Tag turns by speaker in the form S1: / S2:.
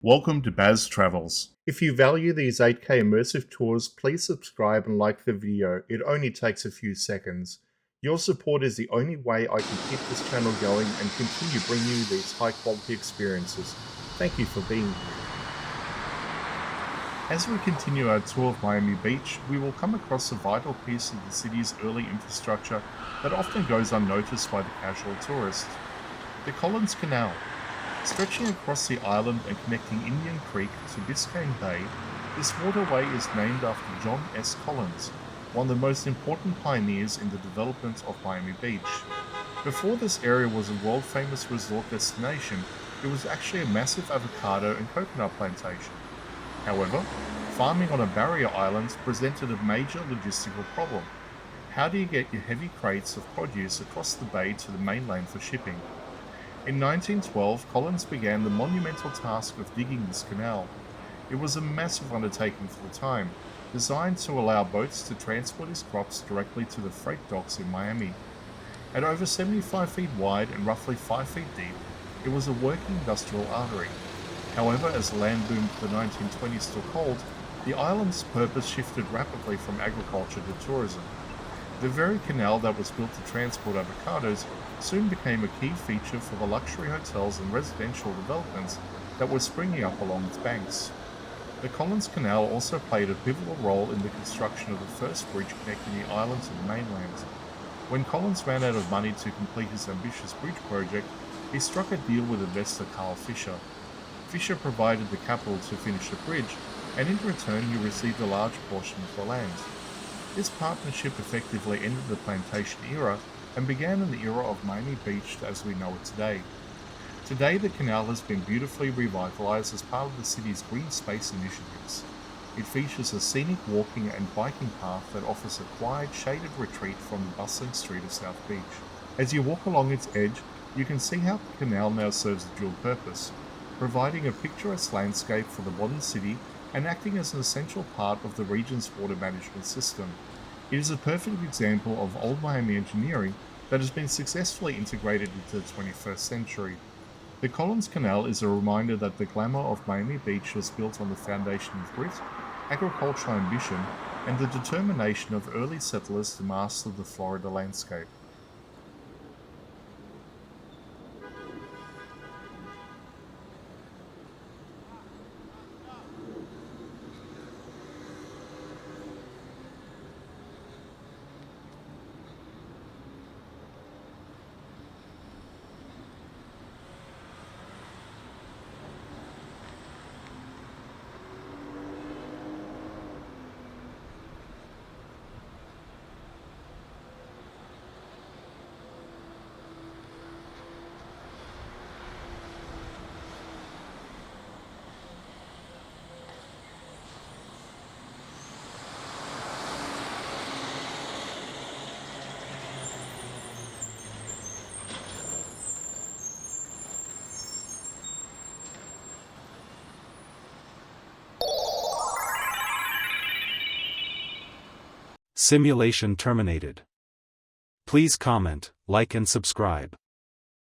S1: Welcome to Baz Travels. If you value these 8K immersive tours, please subscribe and like the video. It only takes a few seconds. Your support is the only way I can keep this channel going and continue bringing you these high quality experiences. Thank you for being here. As we continue our tour of Miami Beach, we will come across a vital piece of the city's early infrastructure that often goes unnoticed by the casual tourist: the Collins Canal. Stretching across the island and connecting Indian Creek to Biscayne Bay, this waterway is named after John S. Collins, one of the most important pioneers in the development of Miami Beach. Before this area was a world-famous resort destination, it was actually a massive avocado and coconut plantation. However, farming on a barrier island presented a major logistical problem. How do you get your heavy crates of produce across the bay to the mainland for shipping? In 1912, Collins began the monumental task of digging this canal. It was a massive undertaking for the time, designed to allow boats to transport his crops directly to the freight docks in Miami. At over 75 feet wide and roughly 5 feet deep, it was a working industrial artery. However, as the land boom of the 1920s took hold, the island's purpose shifted rapidly from agriculture to tourism. The very canal that was built to transport avocados soon became a key feature for the luxury hotels and residential developments that were springing up along its banks. The Collins Canal also played a pivotal role in the construction of the first bridge connecting the island to the mainland. When Collins ran out of money to complete his ambitious bridge project, he struck a deal with investor Carl Fisher. Fisher provided the capital to finish the bridge, and in return he received a large portion of the land. This partnership effectively ended the plantation era and began an era of Miami Beach as we know it today. Today, the canal has been beautifully revitalized as part of the city's green space initiatives. It features a scenic walking and biking path that offers a quiet, shaded retreat from the bustling street of South Beach. As you walk along its edge, you can see how the canal now serves a dual purpose, providing a picturesque landscape for the modern city and acting as an essential part of the region's water management system. It is a perfect example of old Miami engineering that has been successfully integrated into the 21st century. The Collins Canal is a reminder that the glamour of Miami Beach was built on the foundation of grit, agricultural ambition, and the determination of early settlers to master the Florida landscape.
S2: Simulation terminated. Please comment, like and subscribe.